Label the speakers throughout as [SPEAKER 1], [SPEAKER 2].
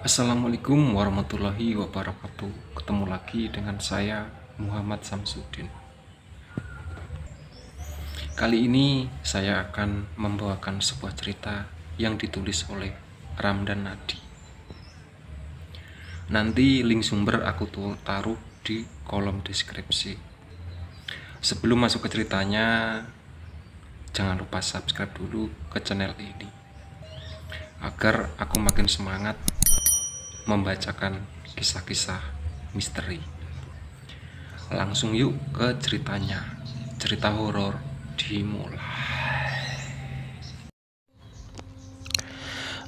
[SPEAKER 1] Assalamualaikum warahmatullahi wabarakatuh. Ketemu lagi dengan saya Muhammad Samsudin. Kali ini saya akan membawakan sebuah cerita yang ditulis oleh Ramdan Nadi. Nanti link sumber aku taruh di kolom deskripsi. Sebelum masuk ke ceritanya, jangan lupa subscribe dulu ke channel ini agar aku makin semangat membacakan kisah-kisah misteri. Langsung yuk ke ceritanya. Cerita horor dimulai.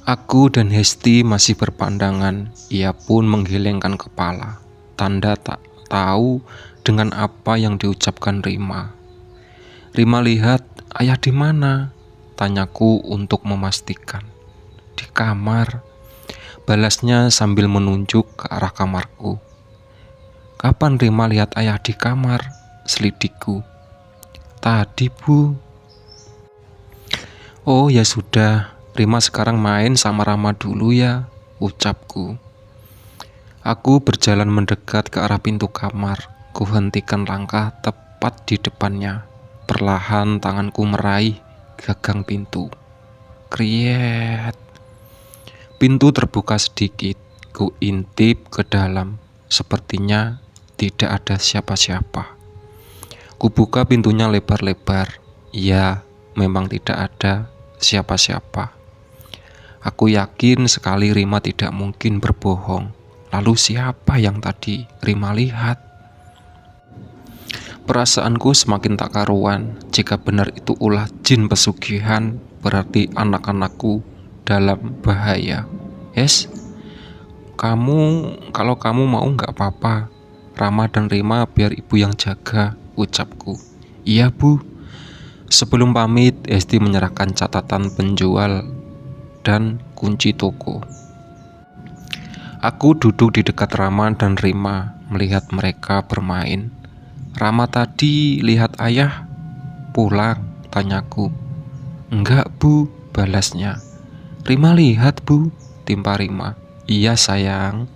[SPEAKER 1] Aku dan Hesti masih berpandangan. Ia pun menggelengkan kepala, tanda tak tahu dengan apa yang diucapkan Rima. Rima, lihat, ayah di mana? Tanyaku untuk memastikan. Di kamar, balasnya sambil menunjuk ke arah kamarku. Kapan Rima lihat ayah di kamar? Selidikku. Tadi, Bu. Oh ya sudah, Rima sekarang main sama Rama dulu ya, ucapku. Aku berjalan mendekat ke arah pintu kamar. Kuhentikan langkah tepat di depannya. Perlahan tanganku meraih gagang pintu. Kriet. Pintu terbuka sedikit, ku intip ke dalam, sepertinya tidak ada siapa-siapa. Ku buka pintunya lebar-lebar, ya memang tidak ada siapa-siapa. Aku yakin sekali Rima tidak mungkin berbohong. Lalu siapa yang tadi Rima lihat? Perasaanku semakin tak karuan. Jika benar itu ulah jin pesugihan, berarti anak-anakku dalam bahaya. Yes, kalau kamu mau nggak apa-apa, Rama dan Rima biar ibu yang jaga, ucapku. Iya, Bu. Sebelum pamit, Hesti menyerahkan catatan penjual dan kunci toko. Aku duduk di dekat Rama dan Rima, melihat mereka bermain. Rama tadi lihat ayah pulang, tanyaku. Enggak, Bu, balasnya. Rima lihat, Bu, timpa Rima. Iya, sayang.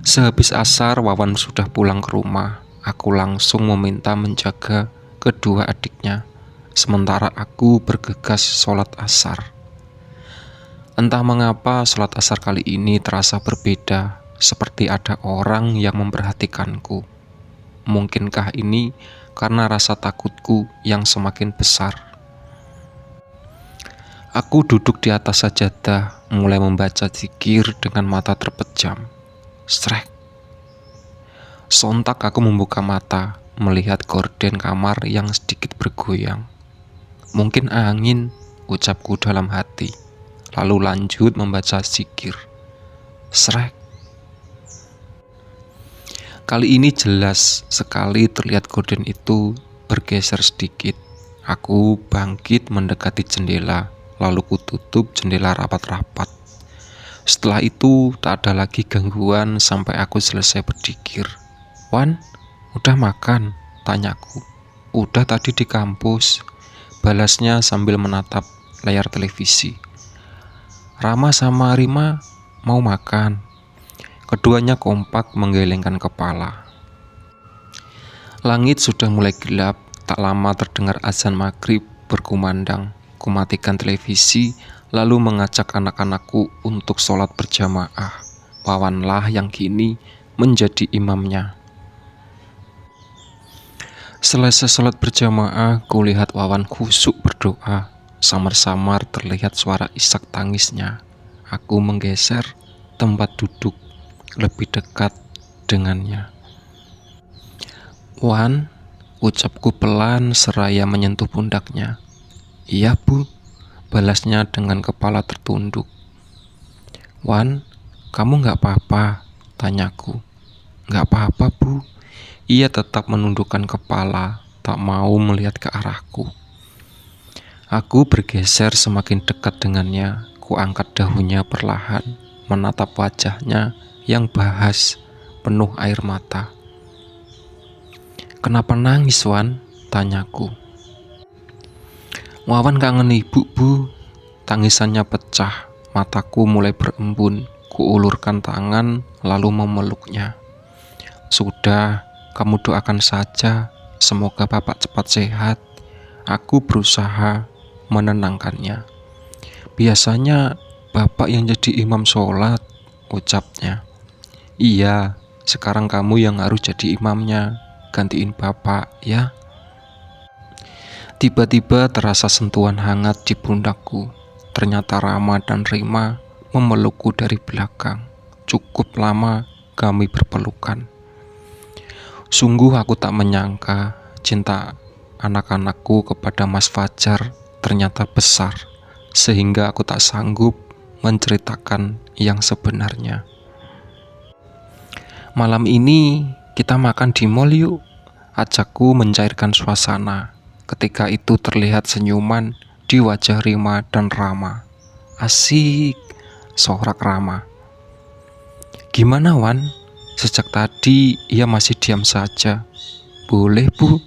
[SPEAKER 1] Sehabis asar, Wawan sudah pulang ke rumah. Aku langsung meminta menjaga kedua adiknya, sementara aku bergegas sholat asar. Entah mengapa sholat asar kali ini terasa berbeda, seperti ada orang yang memperhatikanku. Mungkinkah ini karena rasa takutku yang semakin besar? Aku duduk di atas sajadah, mulai membaca zikir dengan mata terpejam. Srek. Sontak aku membuka mata, melihat gorden kamar yang sedikit bergoyang. Mungkin angin, ucapku dalam hati. Lalu lanjut membaca zikir. Srek. Kali ini jelas sekali terlihat gorden itu bergeser sedikit. Aku bangkit mendekati jendela, lalu kututup jendela rapat-rapat. Setelah itu tak ada lagi gangguan sampai aku selesai berzikir. Wan, udah makan? Tanyaku. Udah tadi di kampus, balasnya sambil menatap layar televisi. Rama sama Rima mau makan. Keduanya kompak menggelengkan kepala. Langit sudah mulai gelap, tak lama terdengar azan maghrib berkumandang. Kumatikan televisi, lalu mengajak anak-anakku untuk sholat berjamaah. Wawanlah yang kini menjadi imamnya. Selesai sholat berjamaah, kulihat Wawan khusyuk berdoa. Samar-samar terlihat suara isak tangisnya. Aku menggeser tempat duduk lebih dekat dengannya. Wan, ucapku pelan seraya menyentuh pundaknya. Iya, Bu, balasnya dengan kepala tertunduk. Wan, kamu gak apa-apa? Tanyaku. Gak apa-apa, Bu. Ia tetap menundukkan kepala, tak mau melihat ke arahku. Aku bergeser semakin dekat dengannya. Kuangkat dahunya perlahan, menatap wajahnya yang bahas, penuh air mata. Kenapa nangis, Wan? Tanyaku. Wawan kangen ibu, Bu. Tangisannya pecah. Mataku mulai berembun. Kuulurkan tangan lalu memeluknya. Sudah, kamu doakan saja. Semoga Bapak cepat sehat. Aku berusaha menenangkannya. Biasanya Bapak yang jadi imam sholat, ucapnya. Iya, sekarang kamu yang harus jadi imamnya. Gantiin Bapak ya. Tiba-tiba terasa sentuhan hangat di pundakku. Ternyata Rama dan Rima memelukku dari belakang. Cukup lama kami berpelukan. Sungguh aku tak menyangka cinta anak-anakku kepada Mas Fajar ternyata besar, sehingga aku tak sanggup menceritakan yang sebenarnya. Malam ini kita makan di mall yuk, ajakku mencairkan suasana. Ketika itu terlihat senyuman di wajah Rima dan Rama. Asik, sorak Rama. Gimana Wan? Sejak tadi ia masih diam saja. Boleh Bu,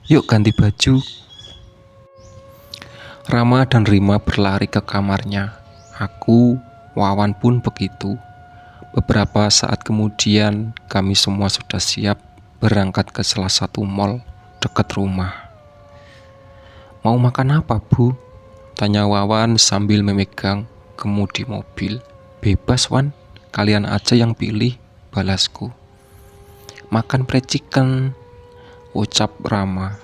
[SPEAKER 1] yuk ganti baju. Rama dan Rima berlari ke kamarnya. Aku, Wawan pun begitu. Beberapa saat kemudian kami semua sudah siap berangkat ke salah satu mall dekat rumah. Mau makan apa Bu? Tanya Wawan sambil memegang kemudi mobil. Bebas Wan, kalian aja yang pilih, balasku. Makan fried chicken, ucap Rama.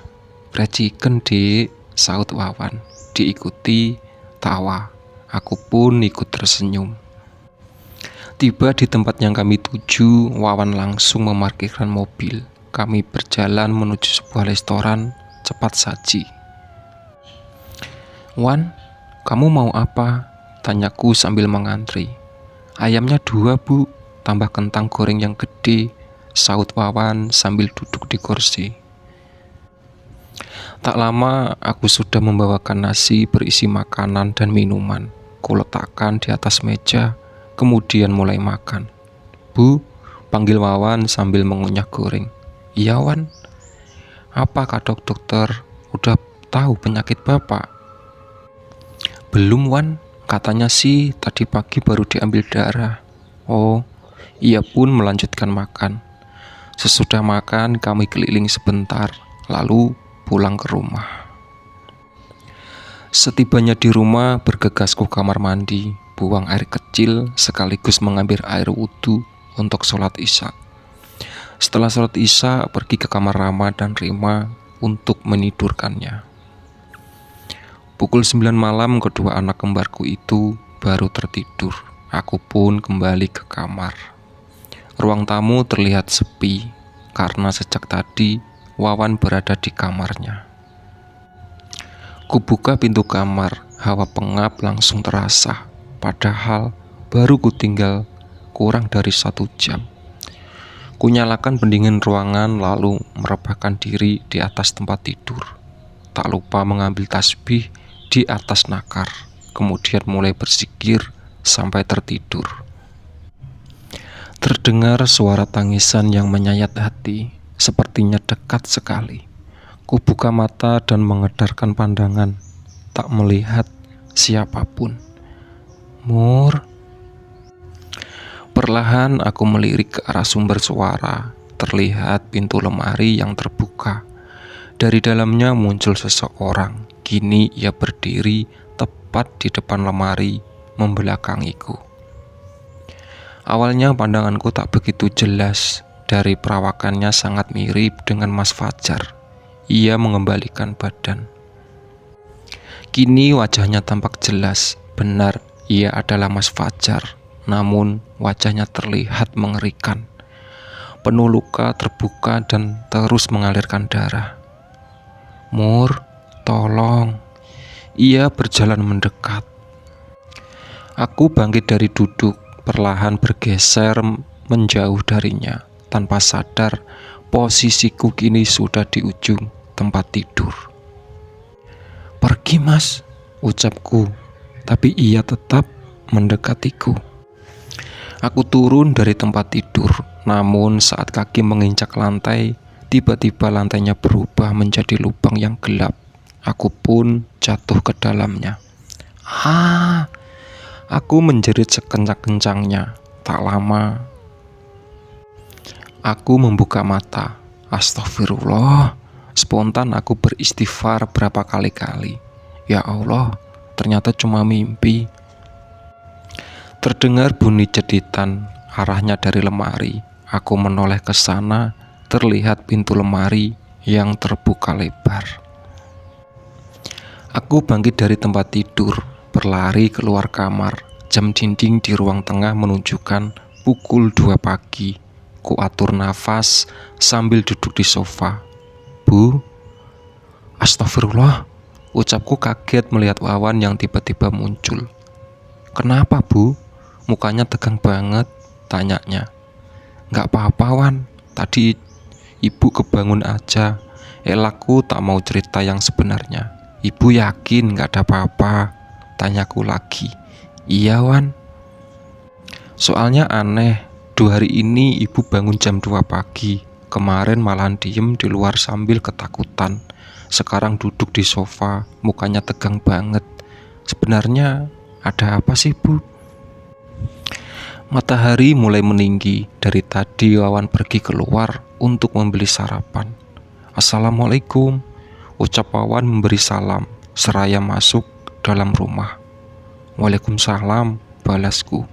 [SPEAKER 1] Fried chicken Dek, saut Wawan. Diikuti tawa. Aku pun ikut tersenyum. Tiba di tempat yang kami tuju, Wawan langsung memarkirkan mobil. Kami berjalan menuju sebuah restoran cepat saji. Wan, kamu mau apa? Tanyaku sambil mengantri. Ayamnya 2 Bu, tambah kentang goreng yang gede, saut Wawan sambil duduk di kursi. Tak lama aku sudah membawakan nasi berisi makanan dan minuman. Kuletakkan di atas meja, kemudian mulai makan. Bu, panggil Wawan sambil mengunyah goreng. Iya Wan. Apa kata dokter? Udah tahu penyakit Bapak? Belum Wan, katanya sih tadi pagi baru diambil darah. Oh, ia pun melanjutkan makan. Sesudah makan kami keliling sebentar, lalu pulang ke rumah. Setibanya di rumah bergegas ke kamar mandi, buang air kecil sekaligus mengambil air wudhu untuk sholat isya. Setelah sholat isya pergi ke kamar Rama dan Rima untuk menidurkannya. Pukul 9 malam kedua anak kembarku itu baru tertidur. Aku pun kembali ke kamar. Ruang tamu terlihat sepi karena sejak tadi Wawan berada di kamarnya. Kubuka pintu kamar, hawa pengap langsung terasa. Padahal baru kutinggal kurang dari 1 jam. Kunyalakan pendingin ruangan lalu merebahkan diri di atas tempat tidur. Tak lupa mengambil tasbih di atas nakar, kemudian mulai berzikir sampai tertidur. Terdengar suara tangisan yang menyayat hati, sepertinya dekat sekali. Kubuka mata dan mengedarkan pandangan, tak melihat siapapun. Mur. Perlahan aku melirik ke arah sumber suara. Terlihat pintu lemari yang terbuka. Dari dalamnya muncul seseorang. Kini ia berdiri tepat di depan lemari, membelakangiku. Awalnya pandanganku tak begitu jelas. Dari perawakannya sangat mirip dengan Mas Fajar. Ia mengembalikan badan. Kini wajahnya tampak jelas. Benar, ia adalah Mas Fajar. Namun wajahnya terlihat mengerikan. Penuh luka, terbuka dan terus mengalirkan darah. Mur, tolong. Ia berjalan mendekat. Aku bangkit dari duduk, perlahan bergeser menjauh darinya. Tanpa sadar, posisiku kini sudah di ujung tempat tidur. Pergi Mas, ucapku, tapi ia tetap mendekatiku. Aku turun dari tempat tidur, namun saat kaki menginjak lantai, tiba-tiba lantainya berubah menjadi lubang yang gelap. Aku pun jatuh ke dalamnya. Aku menjerit sekencang-kencangnya. Tak lama, aku membuka mata. Astagfirullah. Spontan aku beristighfar berapa kali-kali. Ya Allah, ternyata cuma mimpi. Terdengar bunyi jeditan, arahnya dari lemari. Aku menoleh ke sana, terlihat pintu lemari yang terbuka lebar. Aku bangkit dari tempat tidur, berlari keluar kamar. Jam dinding di ruang tengah menunjukkan pukul 2 pagi. Ku atur nafas sambil duduk di sofa. Bu, astagfirullah, ucapku kaget melihat Wawan yang tiba-tiba muncul. Kenapa, Bu? Mukanya tegang banget, tanyanya. Gak apa-apa, Wan, tadi ibu kebangun aja. Elakku tak mau cerita yang sebenarnya. Ibu yakin gak ada apa-apa? Tanyaku lagi. Iya, Wan. Soalnya aneh, 2 hari ini ibu bangun jam 2 pagi. Kemarin malahan diem di luar sambil ketakutan. Sekarang duduk di sofa, mukanya tegang banget. Sebenarnya ada apa sih, Bu? Matahari mulai meninggi. Dari tadi Wawan pergi keluar untuk membeli sarapan. Assalamualaikum, ucap Wawan memberi salam, seraya masuk dalam rumah. Waalaikumsalam, balasku.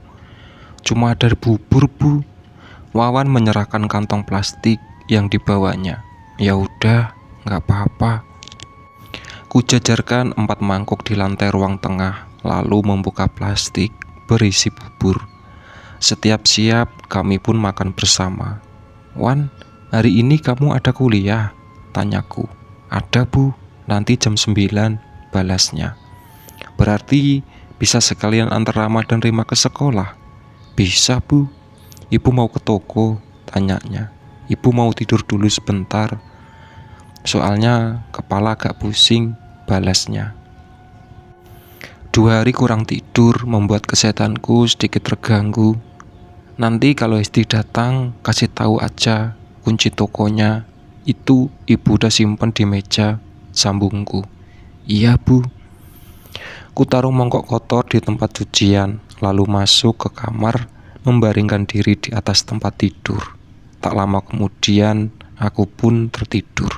[SPEAKER 1] Cuma ada bubur, Bu. Wawan menyerahkan kantong plastik yang dibawanya. Ya udah, nggak apa-apa. Ku jajarkan 4 mangkuk di lantai ruang tengah, lalu membuka plastik berisi bubur. Setiap siap, kami pun makan bersama. Wan, hari ini kamu ada kuliah? Tanyaku. Ada, Bu, nanti jam 9, balasnya. Berarti bisa sekalian antar Rama dan Rima ke sekolah? Bisa, Bu. Ibu mau ke toko? Tanyanya. Ibu mau tidur dulu sebentar. Soalnya kepala agak pusing, balasnya. 2 hari kurang tidur membuat kesehatanku sedikit terganggu. Nanti kalau Hesti datang, kasih tahu aja kunci tokonya. Itu ibu udah simpen di meja, sambungku. Iya, Bu. Ku taruh mangkok kotor di tempat cucian, lalu masuk ke kamar, membaringkan diri di atas tempat tidur. Tak lama kemudian, aku pun tertidur.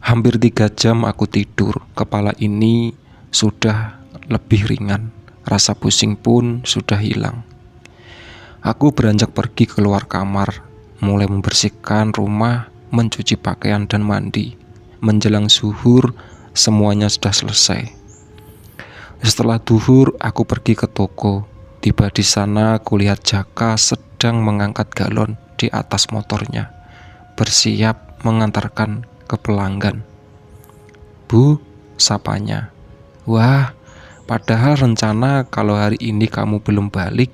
[SPEAKER 1] Hampir 3 jam aku tidur. Kepala ini sudah lebih ringan. Rasa pusing pun sudah hilang. Aku beranjak pergi keluar kamar, mulai membersihkan rumah, mencuci pakaian dan mandi. Menjelang zuhur, semuanya sudah selesai. Setelah zuhur, aku pergi ke toko. Tiba di sana, kulihat Jaka sedang mengangkat galon di atas motornya, bersiap mengantarkan ke pelanggan. Bu, sapanya. Wah, padahal rencana kalau hari ini kamu belum balik,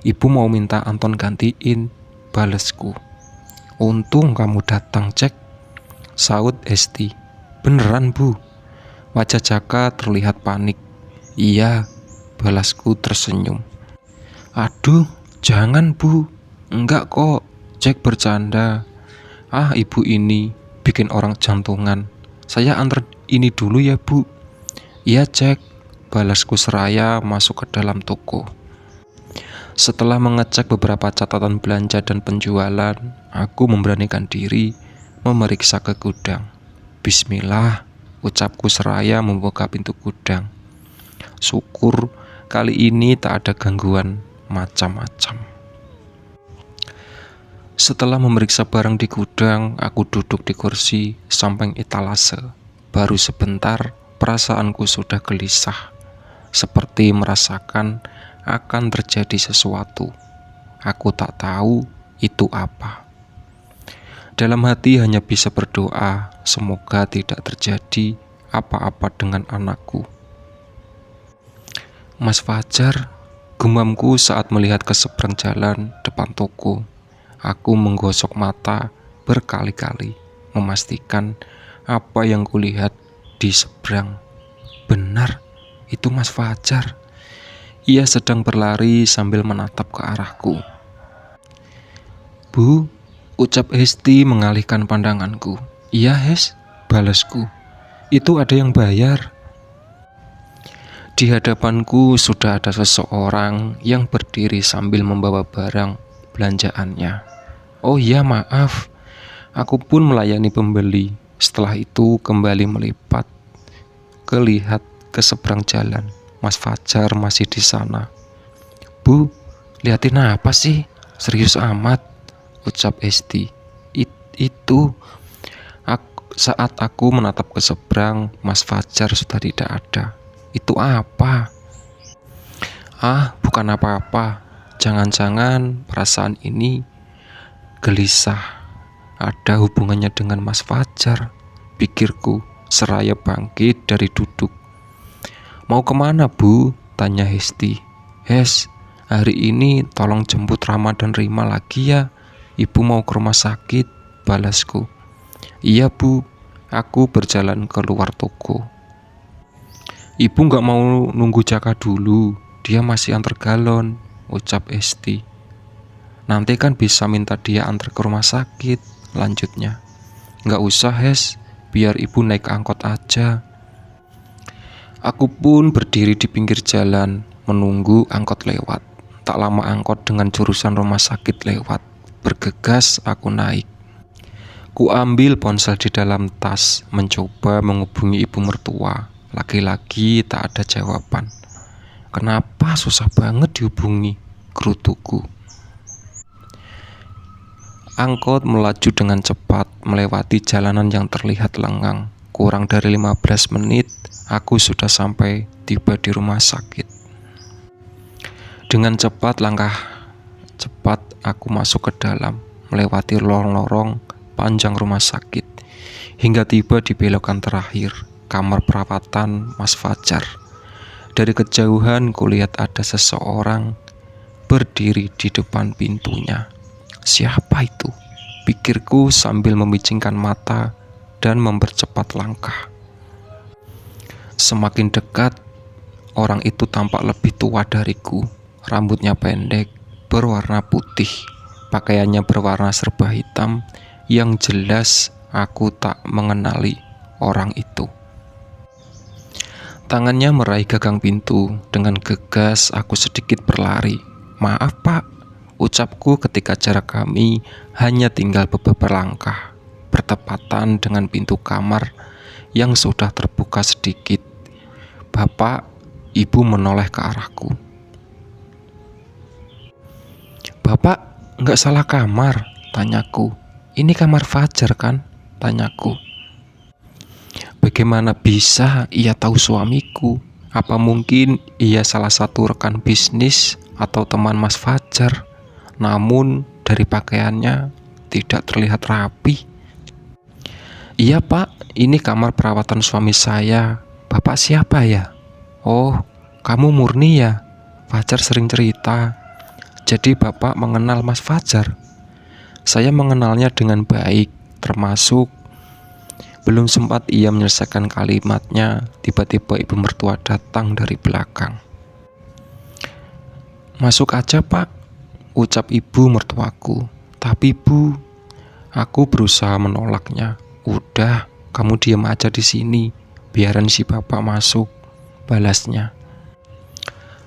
[SPEAKER 1] ibu mau minta Anton gantiin, balesku. Untung kamu datang, Cek, saut Hesti. Beneran, Bu? Wajah Jaka terlihat panik. Iya, balasku tersenyum. Aduh, jangan, Bu. Enggak kok, Cek bercanda. Ah, ibu ini bikin orang jantungan. Saya antar ini dulu ya, Bu. Iya, Cek, balasku seraya masuk ke dalam toko. Setelah mengecek beberapa catatan belanja dan penjualan, aku memberanikan diri memeriksa ke gudang. Bismillah, ucapku seraya membuka pintu gudang. Syukur kali ini tak ada gangguan macam-macam. Setelah memeriksa barang di gudang, aku duduk di kursi samping etalase. Baru sebentar, perasaanku sudah gelisah, seperti merasakan akan terjadi sesuatu. Aku tak tahu itu apa. Dalam hati hanya bisa berdoa, semoga tidak terjadi apa-apa dengan anakku. Mas Fajar, gumamku saat melihat ke seberang jalan depan toko. Aku menggosok mata berkali-kali, memastikan apa yang kulihat di seberang. Benar, itu Mas Fajar. Ia sedang berlari sambil menatap ke arahku. Bu, ucap Hesti mengalihkan pandanganku. Iya, Hes, balasku. Itu ada yang bayar. Di hadapanku sudah ada seseorang yang berdiri sambil membawa barang belanjaannya. Oh iya, maaf. Aku pun melayani pembeli. Setelah itu kembali melipat. Kelihat ke seberang jalan. Mas Fajar masih di sana. Bu, liatin apa sih? Serius amat, ucap Esti. Itu. Saat aku menatap ke seberang, Mas Fajar sudah tidak ada. Itu apa? Ah, bukan apa-apa. Jangan-jangan perasaan ini gelisah. Ada hubungannya dengan Mas Fajar, pikirku seraya bangkit dari duduk. Mau kemana, Bu? Tanya Hesti. Hes, hari ini tolong jemput Rama dan Rima lagi ya. Ibu mau ke rumah sakit, balasku. Iya, Bu. Aku berjalan keluar toko. Ibu gak mau nunggu Jaka dulu. Dia masih antar galon, ucap Esti. Nanti kan bisa minta dia antar ke rumah sakit, lanjutnya. Gak usah, Hes. Biar ibu naik angkot aja. Aku pun berdiri di pinggir jalan, menunggu angkot lewat. Tak lama angkot dengan jurusan rumah sakit lewat. Bergegas aku naik. Ku ambil ponsel di dalam tas, mencoba menghubungi ibu mertua. Lagi-lagi tak ada jawaban. Kenapa susah banget dihubungi? Gerutuku. Angkot melaju dengan cepat melewati jalanan yang terlihat lengang. Kurang dari 15 menit, aku sudah sampai tiba di rumah sakit. Dengan langkah cepat aku masuk ke dalam, melewati lorong-lorong panjang rumah sakit, hingga tiba di belokan terakhir, kamar perawatan Mas Fajar. Dari kejauhan kulihat ada seseorang berdiri di depan pintunya. Siapa itu? Pikirku sambil memicingkan mata dan mempercepat langkah. Semakin dekat, orang itu tampak lebih tua dariku. Rambutnya pendek, berwarna putih, pakaiannya berwarna serba hitam. Yang jelas aku tak mengenali orang itu. Tangannya meraih gagang pintu. Dengan gegas aku sedikit berlari. Maaf, Pak, ucapku ketika jarak kami hanya tinggal beberapa langkah, bertepatan dengan pintu kamar yang sudah terbuka sedikit. Bapak, ibu menoleh ke arahku. Bapak, nggak salah kamar, tanyaku. Ini kamar Fajar kan? Tanyaku. Bagaimana bisa ia tahu suamiku? Apa mungkin ia salah satu rekan bisnis atau teman Mas Fajar? Namun dari pakaiannya tidak terlihat rapi. Iya, Pak, ini kamar perawatan suami saya. Bapak siapa ya? Oh, kamu Murni ya? Fajar sering cerita. Jadi Bapak mengenal Mas Fajar? Saya mengenalnya dengan baik, termasuk belum sempat ia menyelesaikan kalimatnya, tiba-tiba ibu mertua datang dari belakang. Masuk aja, Pak, ucap ibu mertuaku. Tapi Bu, aku berusaha menolaknya. Udah, kamu diam aja di sini, biarin si Bapak masuk, balasnya.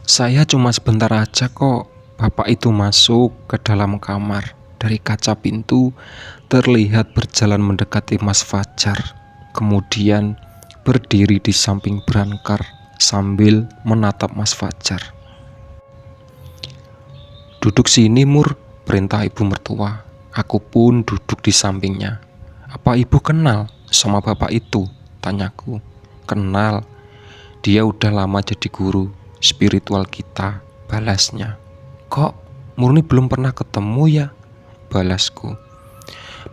[SPEAKER 1] Saya cuma sebentar aja kok. Bapak itu masuk ke dalam kamar. Dari kaca pintu terlihat berjalan mendekati Mas Fajar, kemudian berdiri di samping berangkar sambil menatap Mas Fajar. Duduk sini, Mur, perintah ibu mertua. Aku pun duduk di sampingnya. Apa ibu kenal sama bapak itu? Tanyaku. Kenal, dia udah lama jadi guru spiritual kita, balasnya. Kok Murni belum pernah ketemu ya? Balasku.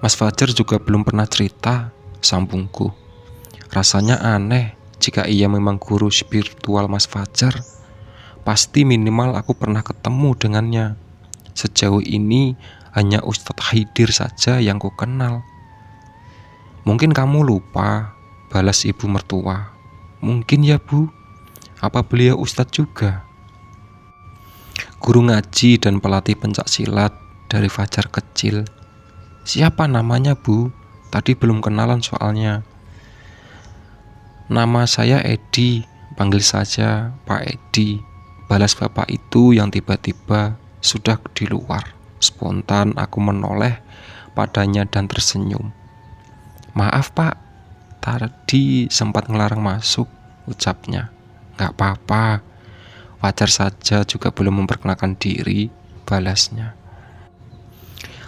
[SPEAKER 1] Mas Fajar juga belum pernah cerita, sambungku. Rasanya aneh jika ia memang guru spiritual Mas Fajar. Pasti minimal aku pernah ketemu dengannya. Sejauh ini hanya Ustadz Haidir saja yang ku kenal. Mungkin kamu lupa, balas ibu mertua. Mungkin ya, Bu. Apa beliau Ustadz juga? Guru ngaji dan pelatih pencak silat dari Fajar kecil. Siapa namanya, Bu? Tadi belum kenalan soalnya. Nama saya Edi, Panggil saja Pak Edi, balas bapak itu yang tiba-tiba sudah di luar. Spontan aku menoleh padanya dan tersenyum. Maaf Pak, tadi sempat ngelarang masuk, ucapnya. Gak apa-apa, wajar saja juga belum memperkenalkan diri, balasnya.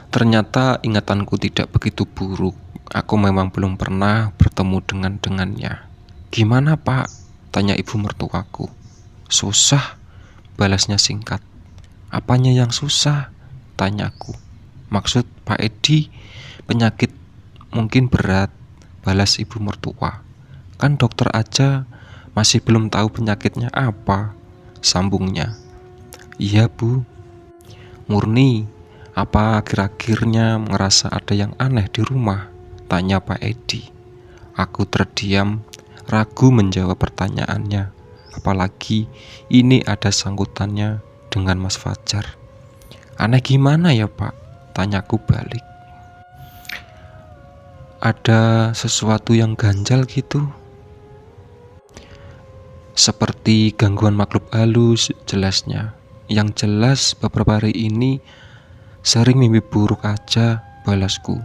[SPEAKER 1] Ternyata ingatanku tidak begitu buruk. Aku memang belum pernah bertemu dengannya. Gimana Pak? Tanya ibu mertuaku. Susah, balasnya singkat. Apanya yang susah? Tanyaku. Maksud Pak Edi, penyakit mungkin berat, balas ibu mertua. Kan dokter aja masih belum tahu penyakitnya apa, sambungnya. Iya Bu. Murni, apa akhir-akhirnya ngerasa ada yang aneh di rumah? Tanya Pak Edi. Aku terdiam, ragu menjawab pertanyaannya. Apalagi ini ada sangkutannya dengan Mas Fajar. Aneh gimana ya Pak? Tanyaku balik. Ada sesuatu yang ganjal gitu. Seperti gangguan makhluk halus, jelasnya. Yang jelas beberapa hari ini sering mimpi buruk aja, balasku.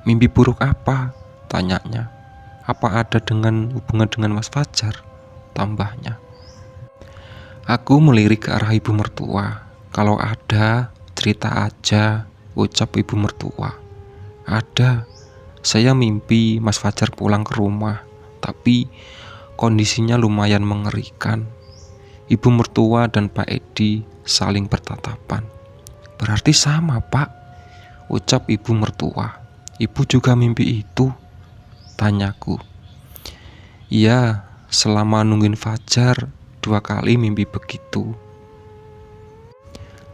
[SPEAKER 1] Mimpi buruk apa? Tanyanya. Apa ada hubungan dengan Mas Fajar? Tambahnya. Aku melirik ke arah ibu mertua. Kalau ada, cerita aja, ucap ibu mertua. Ada. Saya mimpi Mas Fajar pulang ke rumah, tapi kondisinya lumayan mengerikan. Ibu mertua dan Pak Edi saling bertatapan. Berarti sama Pak, ucap ibu mertua. Ibu juga mimpi itu? Tanyaku. Iya, selama nungguin Fajar 2 kali mimpi begitu.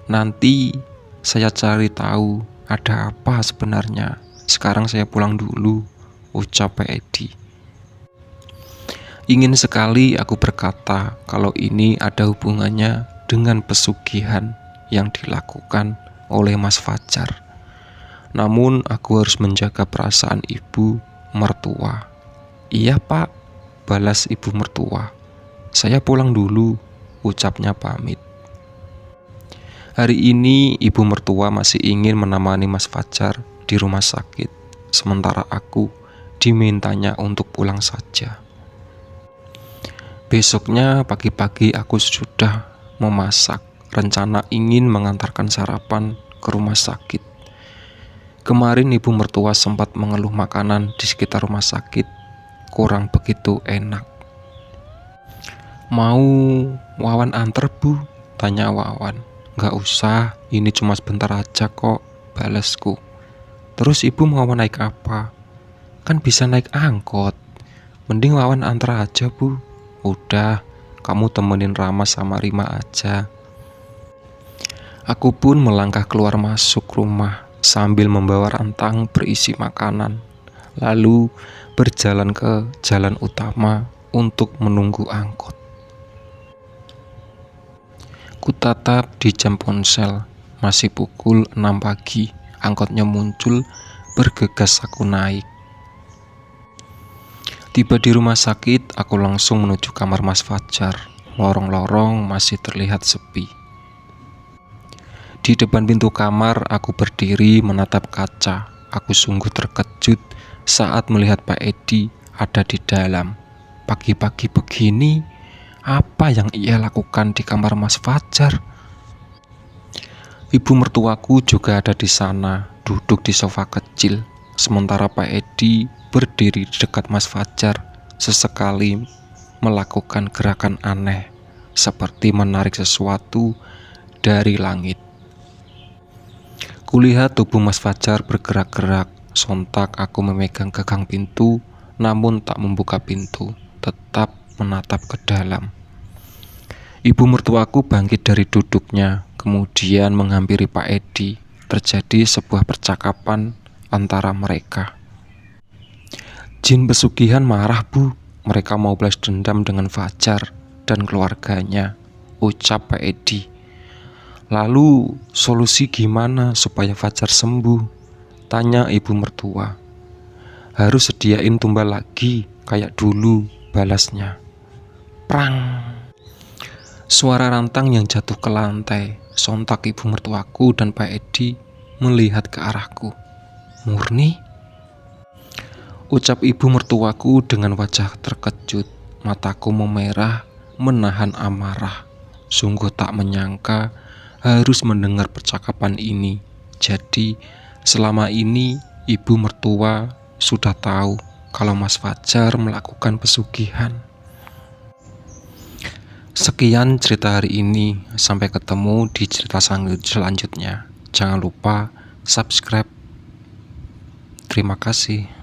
[SPEAKER 1] Nanti saya cari tahu ada apa sebenarnya. Sekarang saya pulang dulu, ucap Pak Edi. Ingin sekali aku berkata kalau ini ada hubungannya dengan pesugihan yang dilakukan oleh Mas Fajar. Namun aku harus menjaga perasaan ibu mertua. Iya Pak, balas ibu mertua. Saya pulang dulu, ucapnya pamit. Hari ini ibu mertua masih ingin menemani Mas Fajar di rumah sakit, sementara aku dimintanya untuk pulang saja. Besoknya pagi-pagi aku sudah memasak, rencana ingin mengantarkan sarapan ke rumah sakit. Kemarin ibu mertua sempat mengeluh makanan di sekitar rumah sakit kurang begitu enak. Mau Wawan antar Bu? Tanya Wawan. Gak usah, ini cuma sebentar aja kok, balasku. Terus ibu mau naik apa? Kan bisa naik angkot. Mending Wawan antar aja Bu. Udah, kamu temenin Rama sama Rima aja. Aku pun melangkah keluar masuk rumah sambil membawa rantang berisi makanan, lalu berjalan ke jalan utama untuk menunggu angkot. Kutatap di jam ponsel, masih pukul 6 pagi, angkotnya muncul, bergegas aku naik. Tiba di rumah sakit, aku langsung menuju kamar Mas Fajar. Lorong-lorong masih terlihat sepi. Di depan pintu kamar, aku berdiri menatap kaca. Aku sungguh terkejut saat melihat Pak Edi ada di dalam. Pagi-pagi begini, apa yang ia lakukan di kamar Mas Fajar? Ibu mertuaku juga ada di sana, duduk di sofa kecil. Sementara Pak Edi berdiri di dekat Mas Fajar, sesekali melakukan gerakan aneh, seperti menarik sesuatu dari langit. Kulihat tubuh Mas Fajar bergerak-gerak. Sontak aku memegang gagang pintu, namun tak membuka pintu, tetap menatap ke dalam. Ibu mertuaku bangkit dari duduknya, kemudian menghampiri Pak Edi. Terjadi sebuah percakapan antara mereka. Jin pesugihan marah Bu, mereka mau balas dendam dengan Fajar dan keluarganya, ucap Pak Edi. Lalu solusi gimana supaya Fajar sembuh? Tanya ibu mertua. Harus sediain tumbal lagi kayak dulu, balasnya. Prang. Suara rantang yang jatuh ke lantai. Sontak ibu mertuaku dan Pak Edi melihat ke arahku. "Murni?" ucap ibu mertuaku dengan wajah terkejut. Mataku memerah, menahan amarah. Sungguh tak menyangka harus mendengar percakapan ini. Jadi, selama ini ibu mertua sudah tahu kalau Mas Fajar melakukan pesugihan. Sekian cerita hari ini. Sampai ketemu di cerita selanjutnya. Jangan lupa subscribe. Terima kasih.